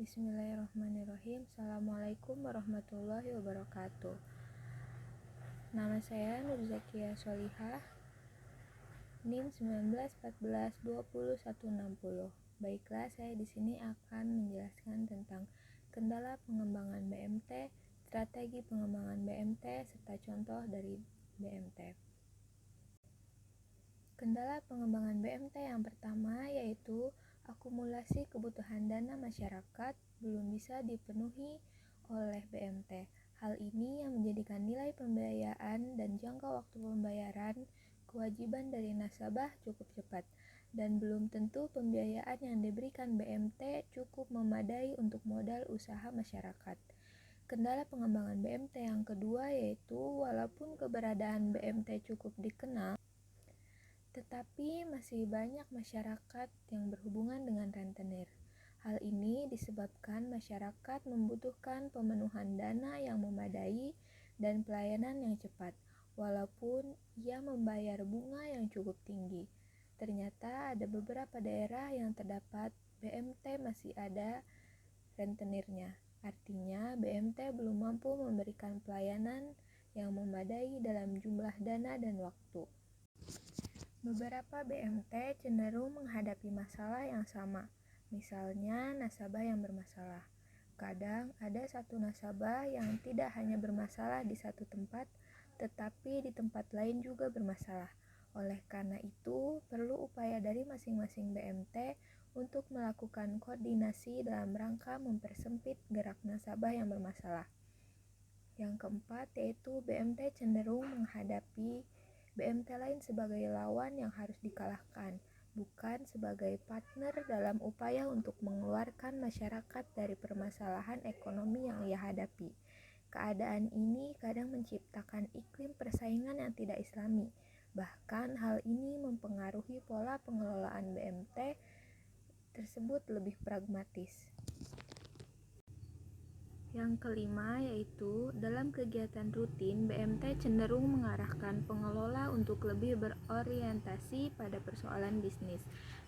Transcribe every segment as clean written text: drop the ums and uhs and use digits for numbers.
Bismillahirrahmanirrahim. Assalamualaikum warahmatullahi wabarakatuh. Nama saya Nur Zakia Solihah, NIM 191420 Baiklah, saya di sini akan menjelaskan tentang kendala pengembangan BMT, strategi pengembangan BMT, serta contoh dari BMT. Kendala pengembangan BMT yang pertama yaitu akumulasi kebutuhan dana masyarakat belum bisa dipenuhi oleh BMT. Hal ini yang menjadikan nilai pembiayaan dan jangka waktu pembayaran kewajiban dari nasabah cukup cepat, dan belum tentu pembiayaan yang diberikan BMT cukup memadai untuk modal usaha masyarakat. Kendala pengembangan BMT yang kedua yaitu walaupun keberadaan BMT cukup dikenal, tetapi masih banyak masyarakat yang berhubungan dengan rentenir. Hal ini disebabkan masyarakat membutuhkan pemenuhan dana yang memadai dan pelayanan yang cepat, walaupun ia membayar bunga yang cukup tinggi. Ternyata ada beberapa daerah yang terdapat BMT masih ada rentenirnya. Artinya BMT belum mampu memberikan pelayanan yang memadai dalam jumlah dana dan waktu. Beberapa BMT cenderung menghadapi masalah yang sama, misalnya nasabah yang bermasalah. Kadang ada satu nasabah yang tidak hanya bermasalah di satu tempat, tetapi di tempat lain juga bermasalah. Oleh karena itu, perlu upaya dari masing-masing BMT untuk melakukan koordinasi dalam rangka mempersempit gerak nasabah yang bermasalah. Yang keempat yaitu BMT cenderung menghadapi BMT lain sebagai lawan yang harus dikalahkan, bukan sebagai partner dalam upaya untuk mengeluarkan masyarakat dari permasalahan ekonomi yang ia hadapi. Keadaan ini kadang menciptakan iklim persaingan yang tidak islami. Bahkan hal ini mempengaruhi pola pengelolaan BMT tersebut lebih pragmatis. Yang kelima yaitu dalam kegiatan rutin, BMT cenderung mengarahkan pengelola untuk lebih berorientasi pada persoalan bisnis,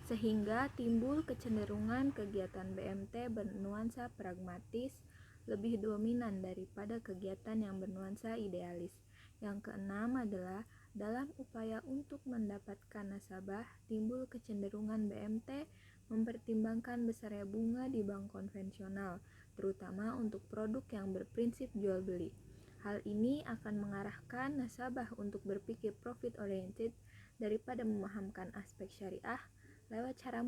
sehingga timbul kecenderungan kegiatan BMT bernuansa pragmatis lebih dominan daripada kegiatan yang bernuansa idealis. Yang keenam adalah dalam upaya untuk mendapatkan nasabah, timbul kecenderungan BMT mempertimbangkan besarnya bunga di bank konvensional, terutama untuk produk yang berprinsip jual beli. Hal ini akan mengarahkan nasabah untuk berpikir profit oriented daripada memahamkan aspek syariah lewat cara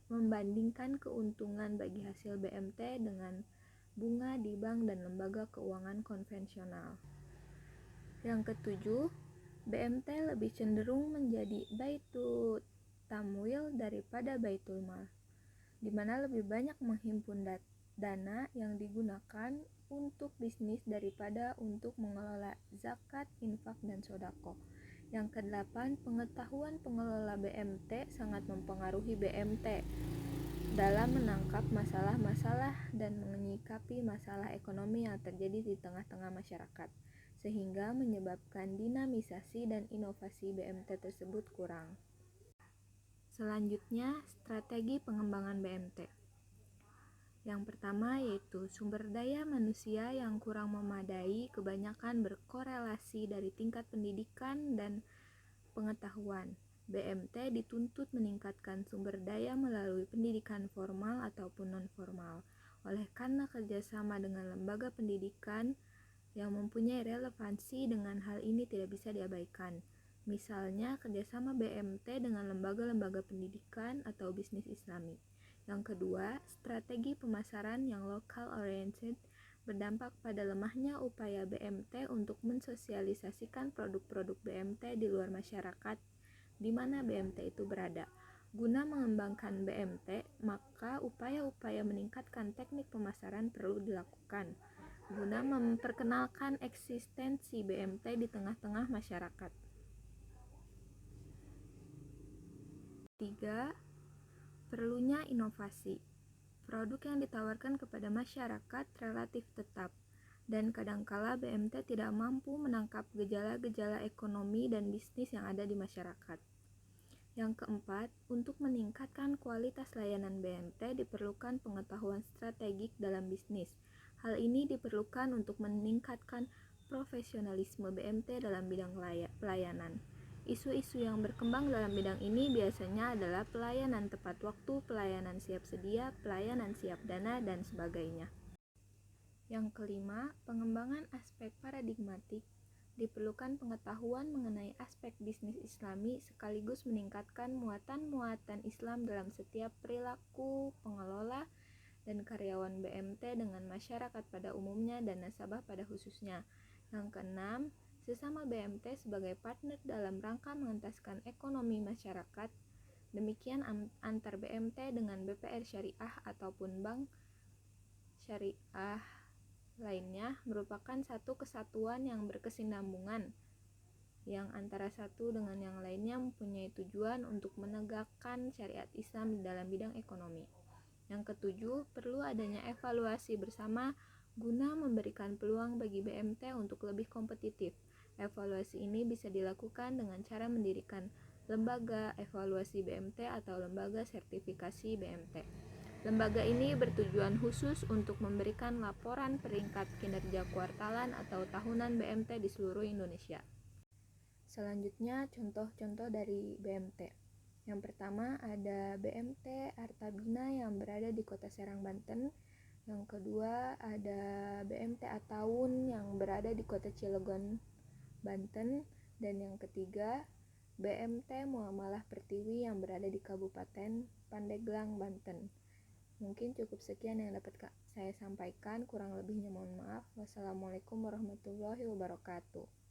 membandingkan keuntungan bagi hasil BMT dengan bunga di bank dan lembaga keuangan konvensional. Yang ketujuh, BMT lebih cenderung menjadi baitul tamwil daripada baitul mal, di mana lebih banyak menghimpun dana yang digunakan untuk bisnis daripada untuk mengelola zakat, infak, dan sodako. Yang kedelapan, pengetahuan pengelola BMT sangat mempengaruhi BMT dalam menangkap masalah-masalah dan menyikapi masalah ekonomi yang terjadi di tengah-tengah masyarakat, sehingga menyebabkan dinamisasi dan inovasi BMT tersebut kurang. Selanjutnya, strategi pengembangan BMT. Yang pertama yaitu sumber daya manusia yang kurang memadai kebanyakan berkorelasi dari tingkat pendidikan dan pengetahuan. BMT dituntut meningkatkan sumber daya melalui pendidikan formal ataupun non-formal. Oleh karena kerjasama dengan lembaga pendidikan yang mempunyai relevansi dengan hal ini tidak bisa diabaikan. Misalnya kerjasama BMT dengan lembaga-lembaga pendidikan atau bisnis islami. Yang kedua, strategi pemasaran yang local oriented berdampak pada lemahnya upaya BMT untuk mensosialisasikan produk-produk BMT di luar masyarakat di mana BMT itu berada. Guna mengembangkan BMT, maka upaya-upaya meningkatkan teknik pemasaran perlu dilakukan guna memperkenalkan eksistensi BMT di tengah-tengah masyarakat. 3. Perlunya inovasi. Produk yang ditawarkan kepada masyarakat relatif tetap, dan kadangkala BMT tidak mampu menangkap gejala-gejala ekonomi dan bisnis yang ada di masyarakat. Yang keempat, untuk meningkatkan kualitas layanan BMT diperlukan pengetahuan strategik dalam bisnis. Hal ini diperlukan untuk meningkatkan profesionalisme BMT dalam bidang pelayanan. Isu-isu yang berkembang dalam bidang ini biasanya adalah pelayanan tepat waktu, pelayanan siap sedia, pelayanan siap dana, dan sebagainya. Yang kelima, pengembangan aspek paradigmatik. Diperlukan pengetahuan mengenai aspek bisnis Islami sekaligus meningkatkan muatan-muatan Islam dalam setiap perilaku pengelola dan karyawan BMT dengan masyarakat pada umumnya dan nasabah pada khususnya. Yang keenam, sesama BMT sebagai partner dalam rangka mengentaskan ekonomi masyarakat. Demikian antar BMT dengan BPR Syariah ataupun bank syariah lainnya merupakan satu kesatuan yang berkesinambungan, yang antara satu dengan yang lainnya mempunyai tujuan untuk menegakkan syariat Islam di dalam bidang ekonomi. Yang ketujuh, perlu adanya evaluasi bersama guna memberikan peluang bagi BMT untuk lebih kompetitif. Evaluasi ini bisa dilakukan dengan cara mendirikan lembaga evaluasi BMT atau lembaga sertifikasi BMT. Lembaga ini bertujuan khusus untuk memberikan laporan peringkat kinerja kuartalan atau tahunan BMT di seluruh Indonesia. Selanjutnya, contoh-contoh dari BMT. Yang pertama ada BMT Artabina yang berada di Kota Serang, Banten. Yang kedua ada BMT Ataun yang berada di Kota Cilegon, Banten. Dan yang ketiga BMT Muamalah Pertiwi yang berada di Kabupaten Pandeglang, Banten. Mungkin cukup sekian yang dapat saya sampaikan, kurang lebihnya mohon maaf. Wassalamualaikum warahmatullahi wabarakatuh.